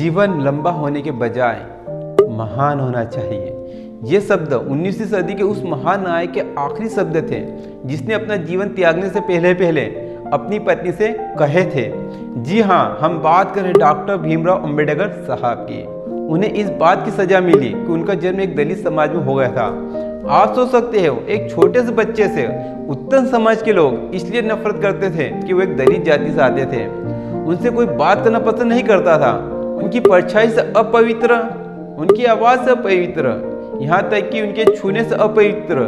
जीवन लंबा होने के बजाय महान होना चाहिए। ये शब्द 19वीं सदी के उस महान नायक के आखिरी शब्द थे जिसने अपना जीवन त्यागने से पहले अपनी पत्नी से कहे थे। जी हाँ, हम बात कर रहे डॉक्टर भीमराव अंबेडकर साहब की। उन्हें इस बात की सजा मिली कि उनका जन्म एक दलित समाज में हो गया था। आप सोच सकते हो, एक छोटे से बच्चे से उत्तम समाज के लोग इसलिए नफरत करते थे कि वो एक दलित जाति से आते थे। उनसे कोई बात करना पसंद नहीं करता था। उनकी परछाई से अपवित्र, उनकी आवाज़ से अपवित्र, यहाँ तक कि उनके छूने से अपवित्र।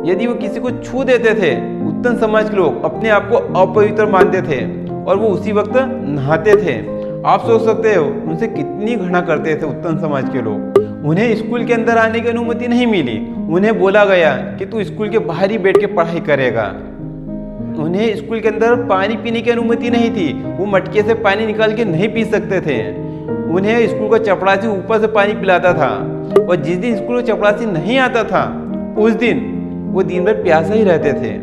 यदि वो किसी को छू देते थे, उत्तम समाज के लोग अपने आप को अपवित्र मानते थे और वो उसी वक्त नहाते थे। आप सोच सकते हो उनसे कितनी घृणा करते थे उत्तम समाज के लोग। उन्हें स्कूल के अंदर आने की अनुमति नहीं मिली। उन्हें बोला गया कि तू स्कूल के बाहर ही बैठ के पढ़ाई करेगा। उन्हें स्कूल के अंदर पानी पीने की अनुमति नहीं थी। वो मटके से पानी निकाल के नहीं पी सकते थे। उन्हें स्कूल का चपरासी ऊपर से पानी पिलाता था और जिस दिन स्कूल का चपरासी नहीं आता था उस दिन वो दिन भर प्यासा ही रहते थे।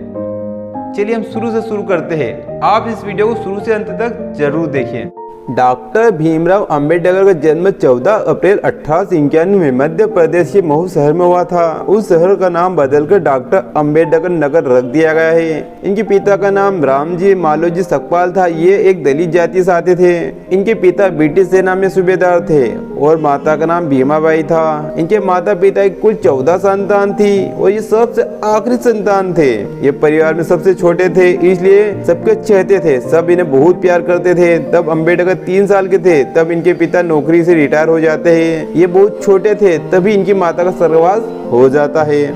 चलिए हम शुरू से शुरू करते हैं। आप इस वीडियो को शुरू से अंत तक जरूर देखिए। डॉक्टर भीमराव अंबेडकर का जन्म 14 अप्रैल 1891 में मध्य प्रदेश के महू शहर में हुआ था। उस शहर का नाम बदलकर डॉक्टर अंबेडकर नगर रख दिया गया है। इनके पिता का नाम रामजी मालोजी सकपाल था। ये एक दलित जाति से आते थे। इनके पिता ब्रिटिश सेना में सूबेदार थे और माता का नाम भीमाबाई था। इनके माता पिता की कुल 14 संतान थी और ये सबसे आखिरी संतान थे। ये परिवार में सबसे छोटे थे, इसलिए सबके चहेते थे। सब इन्हें बहुत प्यार करते थे। तब अंबेडकर 3 साल के थे तब इनके पिता नौकरी से रिटायर हो जाते हैं। ये बहुत छोटे थे तभी इनकी माता का स्वर्गवास हो जाता है।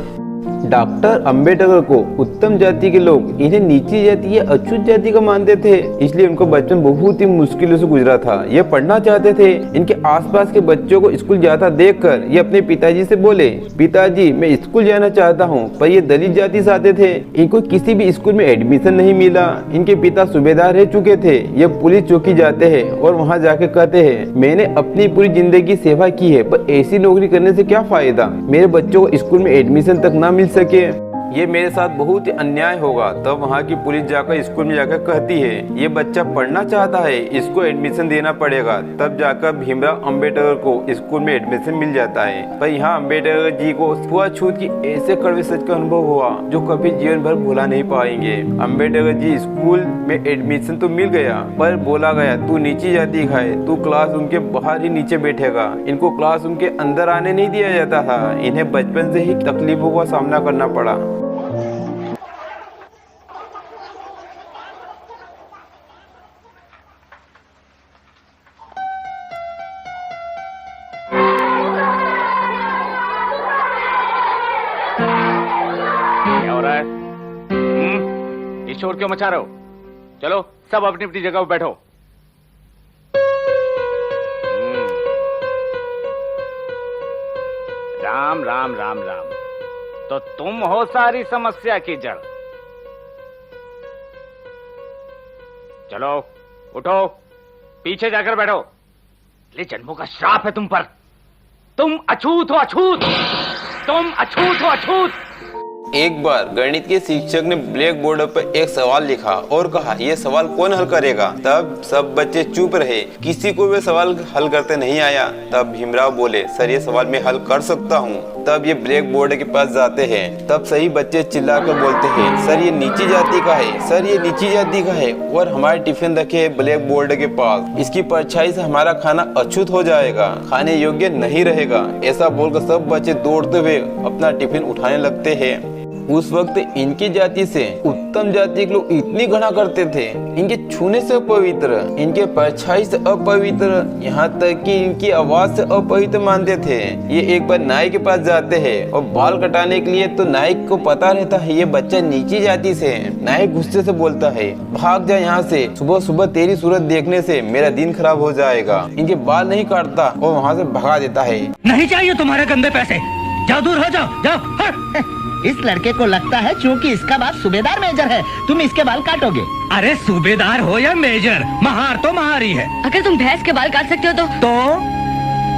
डॉक्टर अंबेडकर को उत्तम जाति के लोग इन्हें नीची जाति या अछूत जाति का मानते थे, इसलिए उनको बचपन बहुत ही मुश्किलों से गुजरा था। ये पढ़ना चाहते थे। इनके आसपास के बच्चों को स्कूल जाता देखकर ये अपने पिताजी से बोले, पिताजी मैं स्कूल जाना चाहता हूँ, पर ये दलित जाति से आते थे। इनको किसी भी स्कूल में एडमिशन नहीं मिला। इनके पिता सूबेदार रह चुके थे। ये पुलिस चौकी जाते हैं और वहाँ जाके कहते हैं मैंने अपनी पूरी जिंदगी सेवा की है, पर ऐसी नौकरी करने से क्या फायदा, मेरे बच्चों को स्कूल में एडमिशन तक ना मिल सके, ये मेरे साथ बहुत ही अन्याय होगा। तब वहाँ की पुलिस जाकर स्कूल में जाकर कहती है ये बच्चा पढ़ना चाहता है, इसको एडमिशन देना पड़ेगा। तब जाकर भीमराव अंबेडकर को स्कूल में एडमिशन मिल जाता है। पर यहाँ अंबेडकर जी को छुआछूत की ऐसे कड़वे सच का अनुभव हुआ जो कभी जीवन भर भुला नहीं पाएंगे। अंबेडकर जी स्कूल में एडमिशन तो मिल गया, पर बोला गया तू नीची जाति का है, तू क्लासरूम के बाहर ही नीचे बैठेगा। इनको क्लासरूम के अंदर आने नहीं दिया जाता था। इन्हें बचपन से ही तकलीफों का सामना करना पड़ा। शोर क्यों मचा रहे हो? चलो सब अपनी अपनी जगह पर बैठो। राम राम राम राम। तो तुम हो सारी समस्या की जड़। चलो उठो, पीछे जाकर बैठो। ले जन्मों का श्राप है तुम पर। तुम अछूत हो अछूत, तुम अछूत हो अछूत। एक बार गणित के शिक्षक ने ब्लैक बोर्ड पर एक सवाल लिखा और कहा यह सवाल कौन हल करेगा। तब सब बच्चे चुप रहे, किसी को वे सवाल हल करते नहीं आया। तब भीमराव बोले सर ये सवाल मैं हल कर सकता हूँ। तब ये ब्लैक बोर्ड के पास जाते हैं। तब सही बच्चे चिल्लाकर बोलते हैं सर ये नीची जाति का है, सर ये नीची जाति का है और हमारे टिफिन रखे है ब्लैक बोर्ड के पास, इसकी परछाई से हमारा खाना अछूत हो जाएगा, खाने योग्य नहीं रहेगा। ऐसा बोलकर सब बच्चे दौड़ते हुए अपना टिफिन उठाने लगते हैं। उस वक्त इनकी जाति से उत्तम जाति के लोग इतनी घृणा करते थे। इनके छूने से अपवित्र, इनके परछाई से अपवित्र, यहाँ तक कि इनकी आवाज से अपवित्र मानते थे। ये एक बार नाई के पास जाते हैं और बाल कटाने के लिए, तो नाई को पता रहता है ये बच्चा नीची जाति से है। नाई गुस्से से बोलता है भाग जा यहाँ से, सुबह सुबह तेरी सूरत देखने से मेरा दिन खराब हो जाएगा। इनके बाल नहीं काटता और वहाँ से भगा देता है। नहीं चाहिए तुम्हारे गंदे पैसे, जाओ दूर हो जाओ, जाओ। इस लड़के को लगता है क्योंकि इसका बाप सूबेदार मेजर है, तुम इसके बाल काटोगे। अरे सूबेदार हो या मेजर, महार तो महार ही है। अगर तुम भैंस के बाल काट सकते हो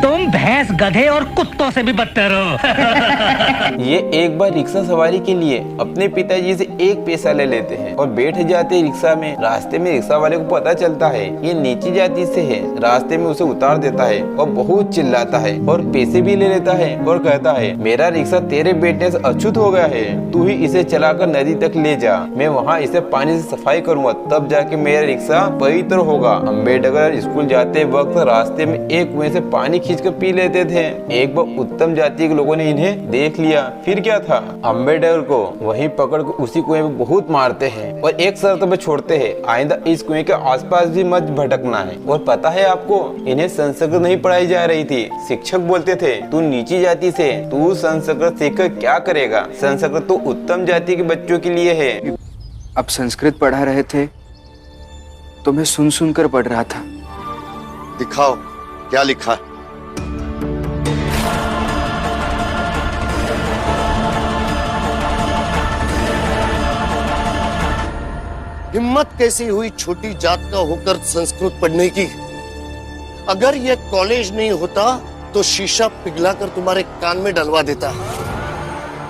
तुम भैंस, गधे और कुत्तों से भी बदतर हो। ये एक बार रिक्शा सवारी के लिए अपने पिताजी से 1 पैसा ले लेते हैं और बैठ जाते हैं रिक्शा में। रास्ते में रिक्शा वाले को पता चलता है ये नीची जाति से है, रास्ते में उसे उतार देता है और बहुत चिल्लाता है और पैसे भी ले लेता है और कहता है मेरा रिक्शा तेरे बैठने से अछूत हो गया है, तू ही इसे चलाकर नदी तक ले जा, मैं वहाँ इसे पानी से सफाई करूँगा, तब जाके मेरा रिक्शा पवित्र होगा। अम्बेडकर स्कूल जाते वक्त रास्ते में एक कुएं से पानी खींचकर पी लेते थे। एक बार उत्तम जाति के लोगों ने इन्हें देख लिया, फिर क्या था, अम्बेडकर को वहीं पकड़ कर उसी कुएं में बहुत मारते हैं और एक शर्त पे छोड़ते हैं, आइंदा इस कुएं के आसपास भी मत भटकना है। और पता है आपको, इन्हें संस्कृत नहीं पढ़ाई जा रही थी। शिक्षक बोलते थे तू नीची जाति से, तू संस्कृत सीखकर क्या करेगा, संस्कृत तो उत्तम जाति के बच्चों के लिए है। अब संस्कृत पढ़ा रहे थे तो मैं सुन सुन कर पढ़ रहा था। दिखाओ क्या लिखा है। हिम्मत कैसी हुई छोटी जात का होकर संस्कृत पढ़ने की। अगर ये कॉलेज नहीं होता तो शीशा पिघलाकर तुम्हारे कान में डलवा देता।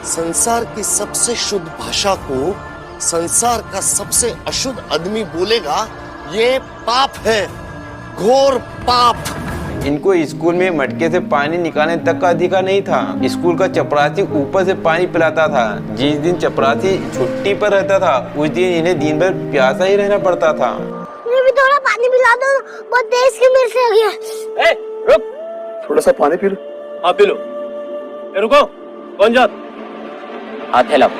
संसार की सबसे शुद्ध भाषा को संसार का सबसे अशुद्ध आदमी बोलेगा, ये पाप है, घोर पाप। इनको स्कूल में मटके से पानी निकालने तक का अधिकार नहीं था। स्कूल का चपरासी ऊपर से पानी पिलाता था। जिस दिन चपरासी छुट्टी पर रहता था उस दिन इन्हें दिन भर प्यासा ही रहना पड़ता था। मुझे भी थोड़ा पानी पिला दो, बहुत तेज की मिर्च लगी है। रुक, थोड़ा सा पानी पी लो। हाँ पी लो। रुको, कौन जात? हाथ हिलाओ।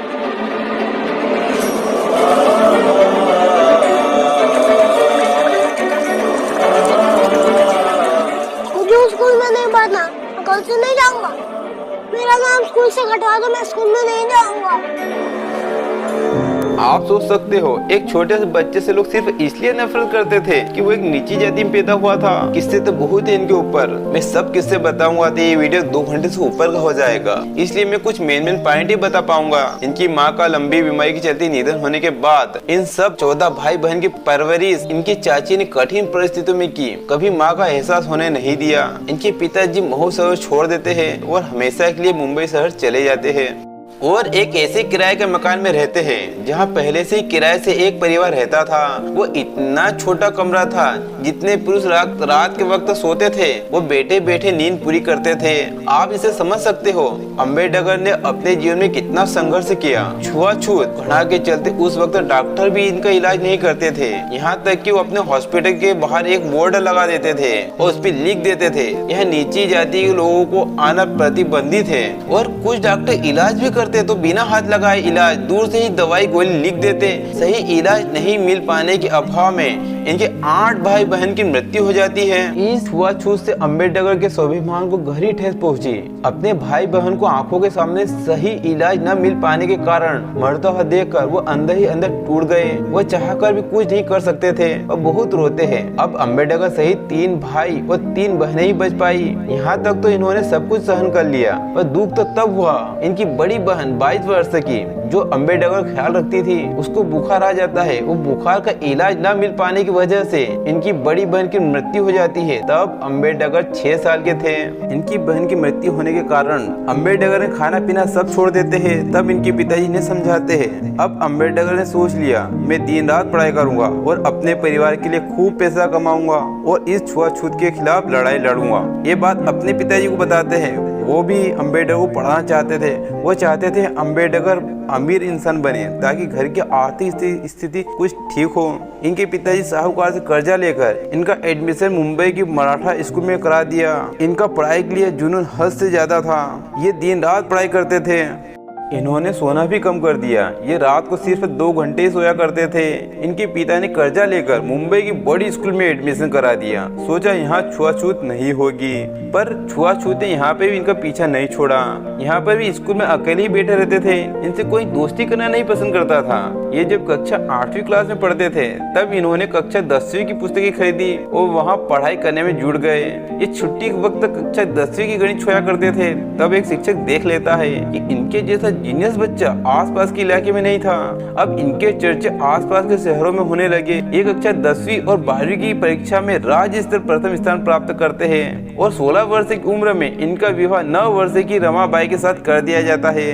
मुझे स्कूल में नहीं पढ़ना, कल से नहीं जाऊंगा। मेरा नाम स्कूल से कटवा दो, मैं स्कूल में नहीं जाऊंगा। आप सोच सकते हो एक छोटे से बच्चे से लोग सिर्फ इसलिए नफरत करते थे कि वो एक नीची जाति में पैदा हुआ था। किस्से तो बहुत है इनके ऊपर, मैं सब किस्से बताऊंगा तो ये वीडियो 2 घंटे से ऊपर का हो जाएगा, इसलिए मैं कुछ मेन पॉइंट ही बता पाऊंगा। इनकी माँ का लंबी बीमारी के चलते निधन होने के बाद इन सब 14 भाई बहन की परवरिश इनकी चाची ने कठिन परिस्थितियों में की, कभी माँ का एहसास होने नहीं दिया। इनके पिताजी महू शहर छोड़ देते हैं और हमेशा के लिए मुंबई शहर चले जाते हैं और एक ऐसे किराए के मकान में रहते हैं जहां पहले से ही किराए से एक परिवार रहता था। वो इतना छोटा कमरा था, जितने पुरुष रात के वक्त सोते थे वो बैठे बैठे नींद पूरी करते थे। आप इसे समझ सकते हो अम्बेडकर ने अपने जीवन में कितना संघर्ष किया। छुआछूत घृणा के चलते उस वक्त डॉक्टर भी इनका इलाज नहीं करते थे, यहाँ तक कि वो अपने हॉस्पिटल के बाहर एक बोर्ड लगा देते थे और उस पर लिख देते थे यह नीची जाति के लोगों को आना प्रतिबंधित है। और कुछ डॉक्टर इलाज भी करते तो बिना हाथ लगाए इलाज, दूर से ही दवाई गोली लिख देते। सही इलाज नहीं मिल पाने के अभाव में इनके 8 भाई बहन की मृत्यु हो जाती है। इस छुआछूत से अम्बेडकर के स्वाभिमान को गहरी ठेस पहुंची। अपने भाई बहन को आंखों के सामने सही इलाज न मिल पाने के कारण मरता हुआ देखकर वो अंदर ही अंदर टूट गए। वो चाहकर भी कुछ नहीं कर सकते थे और बहुत रोते हैं। अब अम्बेडकर सहित 3 भाई और 3 बहनें ही बच पाई। यहाँ तक तो इन्होंने सब कुछ सहन कर लिया, पर दुख तो तब हुआ इनकी बड़ी बहन 22 वर्ष की जो अम्बेडकर ख्याल रखती थी उसको बुखार आ जाता है। वो बुखार का इलाज न मिल पाने की वजह से इनकी बड़ी बहन की मृत्यु हो जाती है। तब अम्बेडकर 6 साल के थे। इनकी बहन की मृत्यु होने के कारण अम्बेडकर ने खाना पीना सब छोड़ देते हैं। तब इनके पिताजी ने समझाते हैं। अब अम्बेडकर ने सोच लिया मैं दिन रात पढ़ाई करूंगा और अपने परिवार के लिए खूब पैसा कमाऊंगा और इस छुआछूत के खिलाफ लड़ाई लड़ूंगा। ये बात अपने पिताजी को बताते हैं। वो भी अम्बेडकर को पढ़ाना चाहते थे। वो चाहते थे अम्बेडकर अमीर इंसान बने ताकि घर की आर्थिक स्थिति कुछ ठीक हो। इनके पिताजी साहूकार से कर्जा लेकर इनका एडमिशन मुंबई की मराठा स्कूल में करा दिया। इनका पढ़ाई के लिए जुनून हद से ज्यादा था। ये दिन रात पढ़ाई करते थे। इन्होंने सोना भी कम कर दिया। ये रात को सिर्फ 2 घंटे ही सोया करते थे। इनके पिता ने कर्जा लेकर मुंबई की बड़ी स्कूल में एडमिशन करा दिया। सोचा यहाँ छुआछूत नहीं होगी, पर छुआछूत ने यहाँ पे भी इनका पीछा नहीं छोड़ा। यहाँ पर भी स्कूल में अकेले ही बैठे रहते थे। इनसे कोई दोस्ती करना नहीं पसंद करता था। ये जब कक्षा 8वीं क्लास में पढ़ते थे तब इन्होंने कक्षा 10वीं की पुस्तकें खरीदी और वहाँ पढ़ाई करने में जुड़ गए। ये छुट्टी के वक्त कक्षा 10वीं की गणित छोया करते थे। तब एक शिक्षक देख लेता है कि इनके जैसा जीनियस बच्चा आसपास के इलाके में नहीं था। अब इनके चर्चे आसपास के शहरों में होने लगे। ये कक्षा 10वीं और 12वीं की परीक्षा में राज्य स्तर प्रथम स्थान प्राप्त करते हैं और 16 वर्ष की उम्र में इनका विवाह 9 वर्ष की रमाबाई के साथ कर दिया जाता है।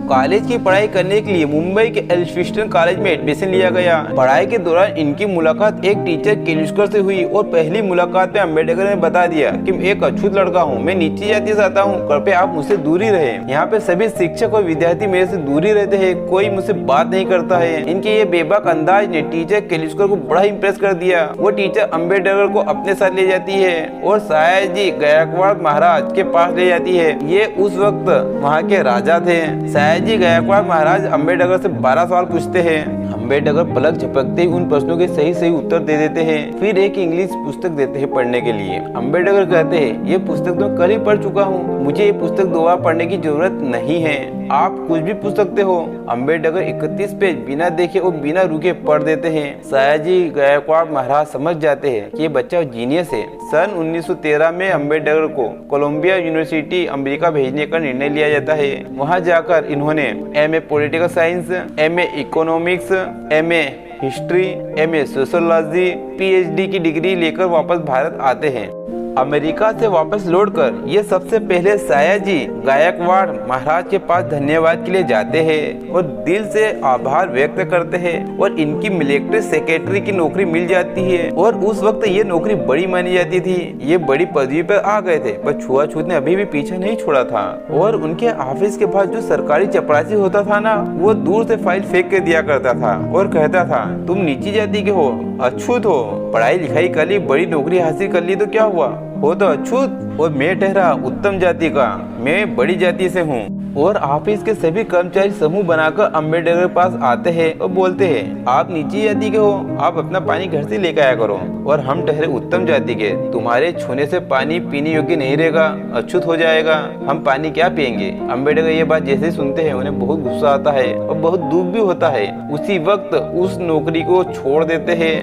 कॉलेज की पढ़ाई करने के लिए मुंबई के एल्फिंस्टन कॉलेज में एडमिशन लिया गया। पढ़ाई के दौरान इनकी मुलाकात एक टीचर केलुस्कर से हुई और पहली मुलाकात में अम्बेडकर ने बता दिया कि मैं एक अछूत लड़का हूँ, मैं नीची जाति से आता हूँ, कृपया आप मुझसे दूरी रहे। यहाँ पे सभी शिक्षक और विद्यार्थी मेरे से दूरी रहते हैं, कोई मुझसे बात नहीं करता है। इनके ये बेबाक अंदाज ने टीचर केलुस्कर को बड़ा इम्प्रेस कर दिया। वो टीचर अम्बेडकर को अपने साथ ले जाती है और सयाजी गायकवाड़ महाराज के पास ले जाती है। ये उस वक्त वहाँ के राजा थे। सयाजी गायकवाड़ महाराज अम्बेडकर से 12 सवाल पूछते हैं। अम्बेडकर पलक झपकते ही उन प्रश्नों के सही उत्तर दे देते हैं। फिर एक इंग्लिश पुस्तक देते हैं पढ़ने के लिए। अम्बेडकर कहते हैं, ये पुस्तक तो कल ही पढ़ चुका हूँ, मुझे ये पुस्तक दोबारा पढ़ने की जरूरत नहीं है, आप कुछ भी पूछ सकते हो। अम्बेडकर 31 पेज बिना देखे और बिना रुके पढ़ देते हैं। सयाजी गायकवाड़ महाराज समझ जाते हैं कि ये बच्चा जीनियस है। सन 1913 में अम्बेडकर को कोलंबिया यूनिवर्सिटी अमेरिका भेजने का निर्णय लिया जाता है। वहां जाकर इन्होंने MA political science, MA economics, MA history, MA sociology, PhD की डिग्री लेकर वापस भारत आते हैं। अमेरिका से वापस लौटकर ये सबसे पहले सयाजी गायकवाड़ महाराज के पास धन्यवाद के लिए जाते हैं और दिल से आभार व्यक्त करते हैं और इनकी मिलिट्री सेक्रेटरी की नौकरी मिल जाती है और उस वक्त ये नौकरी बड़ी मानी जाती थी। ये बड़ी पदवी पर आ गए थे पर छुआछूत ने अभी भी पीछा नहीं छोड़ा था और उनके ऑफिस के पास जो सरकारी चपरासी होता था ना, वो दूर से फाइल फेंक के दिया करता था और कहता था, तुम नीची जाति के हो, अछूत हो, पढ़ाई लिखाई कर ली, बड़ी नौकरी हासिल कर ली तो क्या हुआ, हो तो अछूत, और मैं ठहरा उत्तम जाति का, मैं बड़ी जाति से हूँ। और ऑफिस के सभी कर्मचारी समूह बनाकर अम्बेडकर के पास आते हैं और बोलते हैं, आप नीची जाति के हो, आप अपना पानी घर से लेकर आया करो, और हम ठहरे उत्तम जाति के, तुम्हारे छूने से पानी पीने योग्य नहीं रहेगा, अछूत हो जाएगा, हम पानी क्या पियेंगे। अम्बेडकर ये बात जैसे सुनते हैं उन्हें बहुत गुस्सा आता है और बहुत दुख भी होता है। उसी वक्त उस नौकरी को छोड़ देते हैं।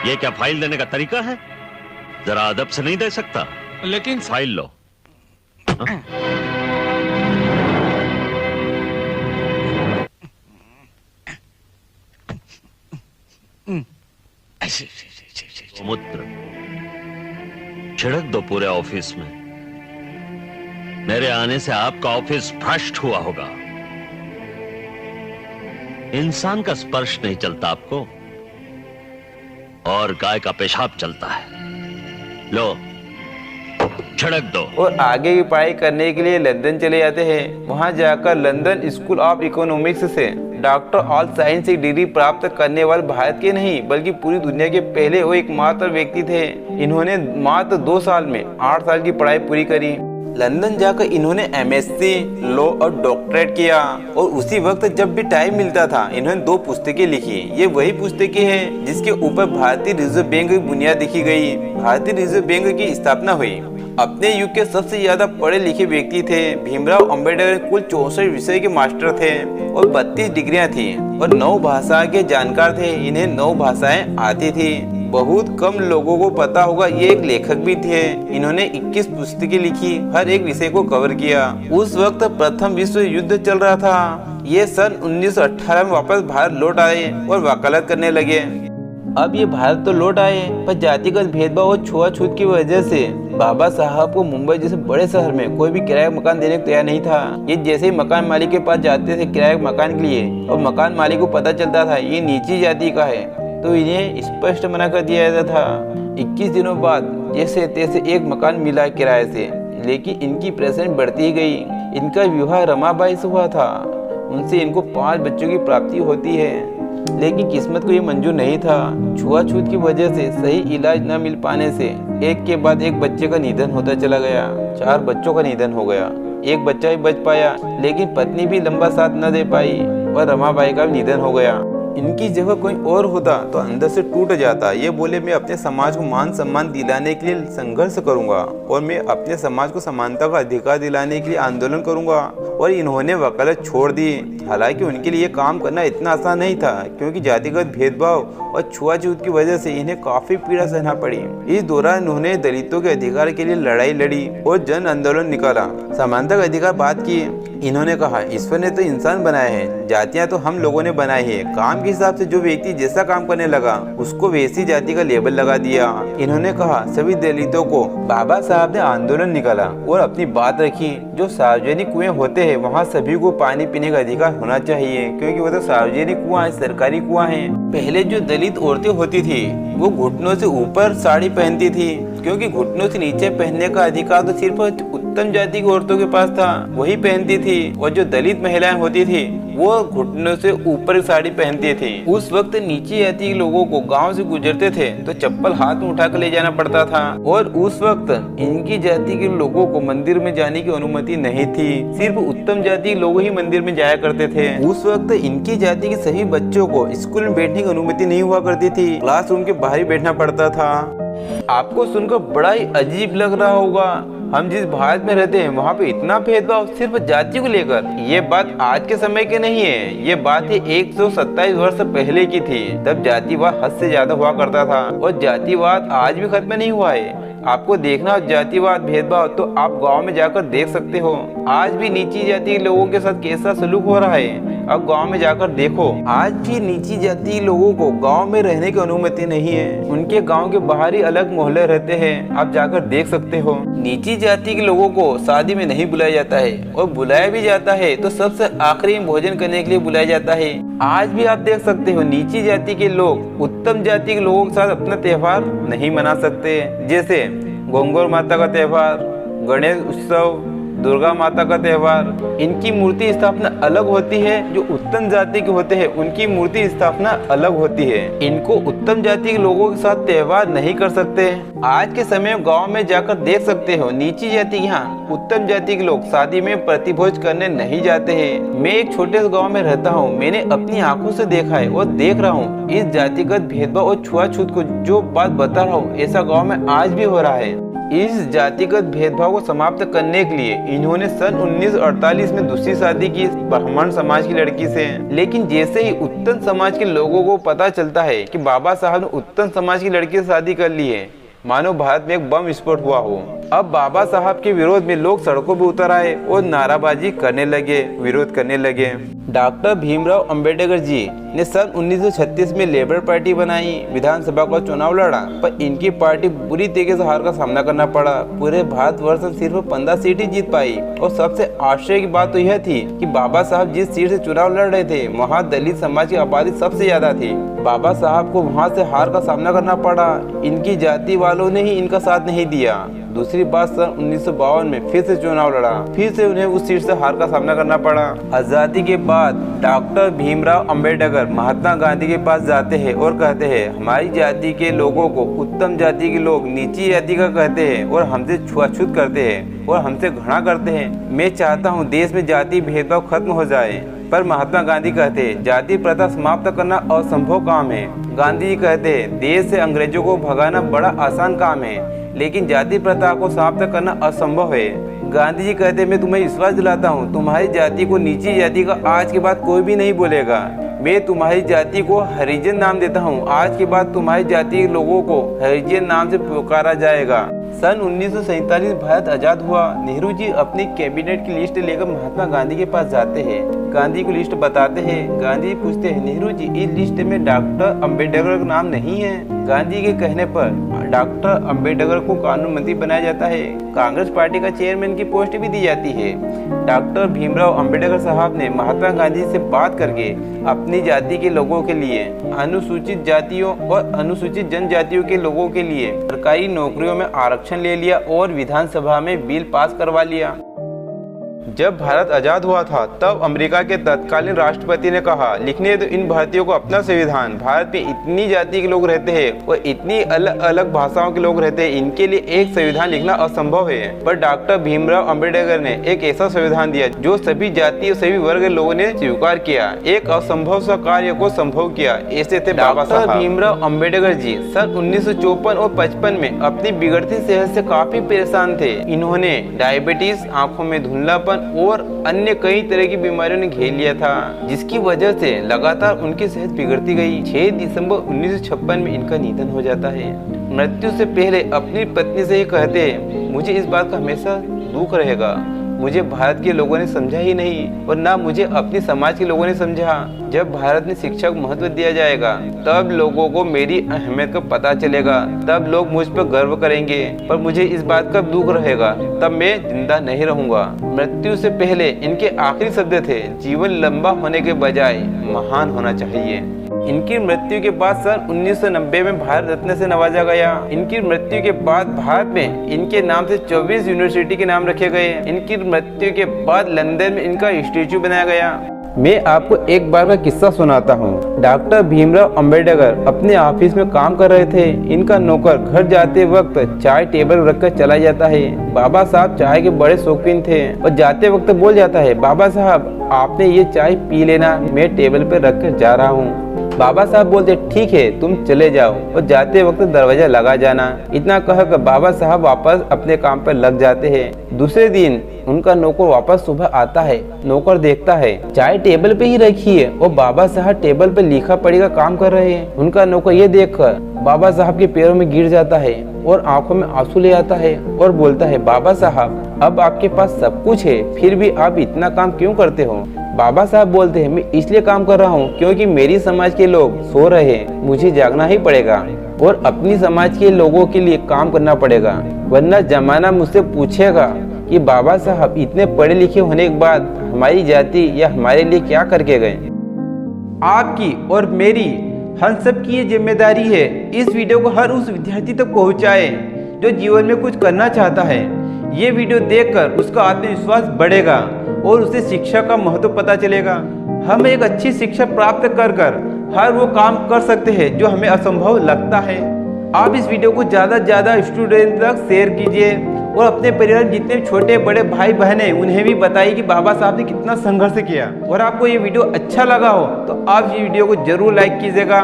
ये क्या फाइल देने का तरीका है? जरा अदब से नहीं दे सकता? लेकिन फाइल लो। मूत्र छिड़क दो पूरे ऑफिस में। मेरे आने से आपका ऑफिस भ्रष्ट हुआ होगा। इंसान का स्पर्श नहीं चलता आपको, और गाय का पेशाब चलता है। लो छिड़क दो। और आगे की पढ़ाई करने के लिए लंदन चले जाते हैं। वहां जाकर लंदन स्कूल ऑफ इकोनॉमिक्स से डॉक्टर ऑल साइंस की डिग्री प्राप्त करने वाले भारत के नहीं बल्कि पूरी दुनिया के पहले वो एकमात्र व्यक्ति थे। इन्होंने मात्र 2 साल में 8 साल की पढ़ाई पूरी करी। लंदन जाकर इन्होंने एमएससी लॉ और डॉक्टरेट किया और उसी वक्त जब भी टाइम मिलता था इन्होंने 2 पुस्तकें लिखी। ये वही पुस्तकें हैं जिसके ऊपर भारतीय रिजर्व बैंक की बुनियाद लिखी गई। भारतीय रिजर्व बैंक की स्थापना हुई। अपने युग के सबसे ज्यादा पढ़े लिखे व्यक्ति थे। भीमराव अम्बेडकर कुल 64 विषय के मास्टर थे और 32 डिग्रियां थी और 9 भाषा के जानकार थे। इन्हें 9 भाषाएं आती थी। बहुत कम लोगों को पता होगा ये एक लेखक भी थे। इन्होंने 21 पुस्तकें लिखी, हर एक विषय को कवर किया। उस वक्त प्रथम विश्व युद्ध चल रहा था। ये सन 1918 में वापस भारत लौट आए और वकालत करने लगे। अब ये भारत तो लौट आए पर जातिगत भेदभाव और छुआछूत की वजह से बाबा साहब को मुंबई जैसे बड़े शहर में कोई भी किराया मकान देने को तैयार नहीं था। ये जैसे ही मकान मालिक के पास जाते थे किराए मकान के लिए और मकान मालिक को पता चलता था ये नीची जाति का है तो इन्हें स्पष्ट मना कर दिया जाता था। 21 दिनों बाद जैसे तैसे एक मकान मिला किराए से, लेकिन इनकी प्रेजेंट बढ़ती गई। इनका विवाह रमाबाई से हुआ था। उनसे इनको 5 बच्चों की प्राप्ति होती है, लेकिन किस्मत को ये मंजूर नहीं था। छुआछूत की वजह से सही इलाज न मिल पाने से एक के बाद एक बच्चे का निधन होता चला गया। 4 बच्चों का निधन हो गया। एक बच्चा ही बच पाया, लेकिन पत्नी भी लंबा साथ न दे पाई और रमाबाई का भी निधन हो गया। इनकी जगह कोई और होता तो अंदर से टूट जाता। ये बोले मैं अपने समाज को मान सम्मान दिलाने के लिए संघर्ष करूंगा और मैं अपने समाज को समानता का अधिकार दिलाने के लिए आंदोलन करूंगा। और इन्होंने वकालत छोड़ दी। हालांकि उनके लिए काम करना इतना आसान नहीं था, क्योंकि जातिगत भेदभाव और छुआछूत की वजह से इन्हें काफी पीड़ा सहना पड़ी। इस दौरान इन्होंने दलितों के अधिकार के लिए लड़ाई लड़ी और जन आंदोलन निकाला। समानता का अधिकार बात की। इन्होंने कहा ईश्वर ने तो इंसान बनाए हैं, जातियां तो हम लोगों ने बनाई है। काम के हिसाब से जो व्यक्ति जैसा काम करने लगा उसको वैसी जाति का लेबल लगा दिया। इन्होंने कहा सभी दलितों को। बाबा साहब ने आंदोलन निकाला और अपनी बात रखी, जो सार्वजनिक कुएं होते हैं वहाँ सभी को पानी पीने का अधिकार होना चाहिए, क्योंकि वो तो सार्वजनिक कुआं है, सरकारी कुआं है। पहले जो दलित औरतें होती थी वो घुटनों से ऊपर साड़ी पहनती थी, क्योंकि घुटनों से नीचे पहनने का अधिकार तो सिर्फ उत्तम जाति की औरतों के पास था, वही पहनती थी। और जो दलित महिलाएं होती थी वो घुटनों से ऊपर साड़ी पहनती थी। उस वक्त नीचे जाति के लोगों को गांव से गुजरते थे तो चप्पल हाथ में उठा कर ले जाना पड़ता था। और उस वक्त इनकी जाति के लोगों को मंदिर में जाने की अनुमति नहीं थी, सिर्फ उत्तम जाति के लोग ही मंदिर में जाया करते थे। उस वक्त इनकी जाति के सभी बच्चों को स्कूल में बैठने की अनुमति नहीं हुआ करती थी, क्लासरूम के बाहर ही बैठना पड़ता था। आपको सुनकर बड़ा ही अजीब लग रहा होगा, हम जिस भारत में रहते हैं वहाँ पे इतना भेदभाव सिर्फ जाति को लेकर। ये बात आज के समय की नहीं है, ये बात ही 127 वर्ष पहले की थी। तब जातिवाद हद से ज्यादा हुआ करता था और जातिवाद आज भी खत्म नहीं हुआ है। आपको देखना हो जातिवाद भेदभाव तो आप गांव में जाकर देख सकते हो। आज भी नीची जाति के लोगों के साथ कैसा सलूक हो रहा है, अब गांव में जाकर देखो। आज भी नीची जाति के लोगों को गांव में रहने की अनुमति नहीं है, उनके गांव के बाहर ही अलग मोहल्ले रहते हैं, आप जाकर देख सकते हो। नीची जाति के लोगों को शादी में नहीं बुलाया जाता है, और बुलाया भी जाता है तो सबसे आखिरी में भोजन करने के लिए बुलाया जाता है। आज भी आप देख सकते हो नीची जाति के लोग उत्तम जाति के लोगों के साथ अपना त्योहार नहीं मना सकते, जैसे गंगौर माता का त्योहार, गणेश उत्सव, दुर्गा माता का त्योहार। इनकी मूर्ति स्थापना अलग होती है, जो उत्तम जाति के होते हैं उनकी मूर्ति स्थापना अलग होती है। इनको उत्तम जाति के लोगों के साथ त्योहार नहीं कर सकते। आज के समय में गांव में जाकर देख सकते हो नीची जाति यहाँ उत्तम जाति के लोग शादी में प्रतिभोज करने नहीं जाते हैं। मैं एक छोटे से गाँव में रहता हूँ, मैंने अपनी आंखों से देखा है और देख रहा हूँ इस जातिगत भेदभाव और छुआछूत को। जो बात बता रहा हूँ ऐसा गाँव में आज भी हो रहा है। इस जातिगत भेदभाव को समाप्त करने के लिए इन्होंने सन 1948 में दूसरी शादी की ब्राह्मण समाज की लड़की से। लेकिन जैसे ही उत्तम समाज के लोगों को पता चलता है कि बाबा साहब ने उत्तम समाज की लड़की से शादी कर ली है, मानो भारत में एक बम विस्फोट हुआ हो। अब बाबा साहब के विरोध में लोग सड़कों पर उतर आए और नाराबाजी करने लगे, विरोध करने लगे। डॉक्टर भीमराव अंबेडकर जी ने सन 1936 में लेबर पार्टी बनाई, विधानसभा का चुनाव लड़ा, पर इनकी पार्टी बुरी तरीके से हार का सामना करना पड़ा। पूरे भारतवर्ष में सिर्फ 15 सीट ही जीत पाई। और सबसे आश्चर्य की बात तो यह थी कि बाबा साहब जिस सीट से चुनाव लड़ रहे थे वहाँ दलित समाज की आबादी सबसे ज्यादा थी। बाबा साहब को वहाँ से हार का सामना करना पड़ा। इनकी जाति वालों ने ही इनका साथ नहीं दिया। दूसरी बात, सन 1952 में फिर से चुनाव लड़ा, फिर से उन्हें उस सीट से हार का सामना करना पड़ा। आजादी के बाद डॉक्टर भीमराव अंबेडकर महात्मा गांधी के पास जाते हैं और कहते हैं हमारी जाति के लोगों को उत्तम जाति के लोग नीची जाति का कहते हैं और हमसे छुआछूत करते हैं और हमसे घृणा करते हैं। मैं चाहता हूँ देश में जाति भेदभाव खत्म हो जाए। पर महात्मा गांधी कहते हैं जाति प्रथा समाप्त करना असंभव काम है। गांधी जी कहते हैं देश से अंग्रेजों को भगाना बड़ा आसान काम है, लेकिन जाति प्रथा को समाप्त करना असंभव है। गांधी जी कहते हैं मैं तुम्हें विश्वास दिलाता हूँ तुम्हारी जाति को नीची जाति का आज के बाद कोई भी नहीं बोलेगा। मैं तुम्हारी जाति को हरिजन नाम देता हूँ, आज के बाद तुम्हारी जाति के लोगों को हरिजन नाम से पुकारा जाएगा। सन 1947 भारत आजाद हुआ। नेहरू जी अपनी कैबिनेट की लिस्ट लेकर महात्मा गांधी के पास जाते हैं। गांधी को लिस्ट बताते हैं। गांधी पूछते हैं नेहरू जी इस लिस्ट में डॉक्टर अंबेडकर का नाम नहीं है। गांधी के कहने पर डॉक्टर अंबेडकर को कानून मंत्री बनाया जाता है। कांग्रेस पार्टी का चेयरमैन की पोस्ट भी दी जाती है। डॉक्टर भीमराव अंबेडकर साहब ने महात्मा गांधी से बात करके अपनी जाति के लोगों के लिए, अनुसूचित जातियों और अनुसूचित जनजातियों के लोगों के लिए सरकारी नौकरियों में आरक्षण ले लिया और विधानसभा में बिल पास करवा लिया। जब भारत आजाद हुआ था तब अमेरिका के तत्कालीन राष्ट्रपति ने कहा, लिखने दो इन भारतीयों को अपना संविधान। भारत में इतनी जाति के लोग रहते हैं और इतनी अलग अलग भाषाओं के लोग रहते हैं, इनके लिए एक संविधान लिखना असंभव है। पर डॉक्टर भीमराव अंबेडकर ने एक ऐसा संविधान दिया जो सभी जाति और सभी वर्ग के लोगों ने स्वीकार किया, एक असंभव सा कार्य को संभव किया। ऐसे थे बाबा साहब भीमराव अंबेडकर जी। सन 1954 और 55 में अपनी बिगड़ती सेहत से काफी परेशान थे। इन्होंने डायबिटीज, आंखों में धुंधलापन और अन्य कई तरह की बीमारियों ने घेर लिया था, जिसकी वजह से लगातार उनकी सेहत बिगड़ती गई। 6 दिसंबर 1956 में इनका निधन हो जाता है। मृत्यु से पहले अपनी पत्नी से ही कहते, मुझे इस बात का हमेशा दुख रहेगा, मुझे भारत के लोगों ने समझा ही नहीं और ना मुझे अपने समाज के लोगों ने समझा। जब भारत में शिक्षा को महत्व दिया जाएगा तब लोगों को मेरी अहमियत का पता चलेगा, तब लोग मुझ पर गर्व करेंगे। पर मुझे इस बात का दुख रहेगा, तब मैं जिंदा नहीं रहूंगा। मृत्यु से पहले इनके आखिरी शब्द थे, जीवन लंबा होने के बजाय महान होना चाहिए। इनकी मृत्यु के बाद सन 1990 में भारत रत्न से नवाजा गया। इनकी मृत्यु के बाद भारत में इनके नाम से 24 यूनिवर्सिटी के नाम रखे गए। इनकी मृत्यु के बाद लंदन में इनका स्टैचू बनाया गया। मैं आपको एक बार का किस्सा सुनाता हूँ। डॉक्टर भीमराव अंबेडकर अपने ऑफिस में काम कर रहे थे। इनका नौकर घर जाते वक्त चाय टेबल रखकर चला जाता है। बाबा साहब चाय के बड़े शौकीन थे और जाते वक्त बोल जाता है, बाबा साहब आपने ये चाय पी लेना, मैं टेबल पर रख कर जा रहा हूँ। बाबा साहब बोलते, ठीक है तुम चले जाओ और जाते वक्त दरवाजा लगा जाना। इतना कहकर बाबा साहब वापस अपने काम पर लग जाते हैं। दूसरे दिन उनका नौकर वापस सुबह आता है। नौकर देखता है चाय टेबल पे ही रखी है और बाबा साहब टेबल पे लिखा पढ़ी का काम कर रहे हैं। उनका नौकर ये देखकर बाबा साहब के पैरों में गिर जाता है और आंखों में आंसू ले आता है और बोलता है, बाबा साहब अब आपके पास सब कुछ है, फिर भी आप इतना काम क्यों करते हो? बाबा साहब बोलते हैं, मैं इसलिए काम कर रहा हूँ क्योंकि मेरी समाज के लोग सो रहे हैं, मुझे जागना ही पड़ेगा और अपनी समाज के लोगों के लिए काम करना पड़ेगा, वरना जमाना मुझसे पूछेगा कि बाबा साहब इतने पढ़े लिखे होने के बाद हमारी जाति या हमारे लिए क्या करके गए। आपकी और मेरी हम सब की ये जिम्मेदारी है, इस वीडियो को हर उस विद्यार्थी तक पहुँचाए जो जीवन में कुछ करना चाहता है। ये वीडियो देखकर उसका आत्मविश्वास बढ़ेगा और उसे शिक्षा का महत्व पता चलेगा। हम एक अच्छी शिक्षा प्राप्त कर हर वो काम कर सकते हैं जो हमें असंभव लगता है। आप इस वीडियो को ज़्यादा से ज़्यादा स्टूडेंट तक शेयर कीजिए और अपने परिवार में जितने छोटे बड़े भाई बहन हैं उन्हें भी बताइए कि बाबा साहब ने कितना संघर्ष किया। और आपको ये वीडियो अच्छा लगा हो तो आप ये वीडियो को जरूर लाइक कीजिएगा।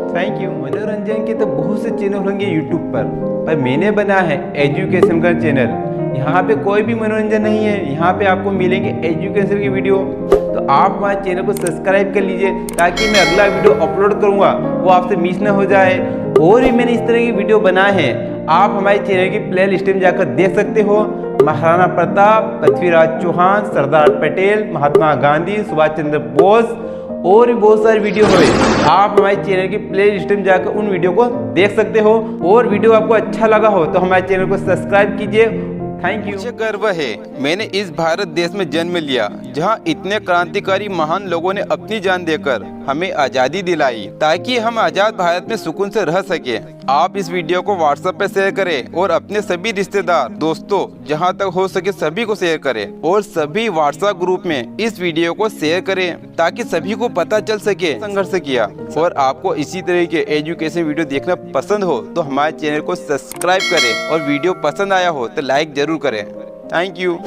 Thank you. मनोरंजन के तो बहुत से चैनल होंगे यूट्यूब पर मैंने बना है एजुकेशन का चैनल। यहाँ पे कोई भी मनोरंजन नहीं है, यहाँ पे आपको मिलेंगे एजुकेशन की वीडियो। तो आप हमारे चैनल को सब्सक्राइब कर लीजिए ताकि मैं अगला वीडियो अपलोड करूँगा वो आपसे मिस ना हो जाए। और भी मैंने इस तरह की वीडियो बनाए हैं, आप हमारे चैनल की प्ले लिस्ट में जाकर देख सकते हो। महाराणा प्रताप, पृथ्वीराज चौहान, सरदार पटेल, महात्मा गांधी, सुभाष चंद्र बोस और भी बहुत सारी वीडियो हुए। आप हमारे चैनल की प्ले लिस्ट में जाकर उन वीडियो को देख सकते हो। और वीडियो आपको अच्छा लगा हो तो हमारे चैनल को सब्सक्राइब कीजिए। Thank you. मुझे गर्व है मैंने इस भारत देश में जन्म लिया जहां इतने क्रांतिकारी महान लोगों ने अपनी जान देकर हमें आज़ादी दिलाई ताकि हम आज़ाद भारत में सुकून से रह सके। आप इस वीडियो को व्हाट्सएप पे शेयर करें और अपने सभी रिश्तेदार दोस्तों जहां तक हो सके सभी को शेयर करें और सभी व्हाट्सएप ग्रुप में इस वीडियो को शेयर करें ताकि सभी को पता चल सके संघर्ष किया। और आपको इसी तरह के एजुकेशन वीडियो देखना पसंद हो तो हमारे चैनल को सब्सक्राइब करें और वीडियो पसंद आया हो तो लाइक जरूर करें। Thank you.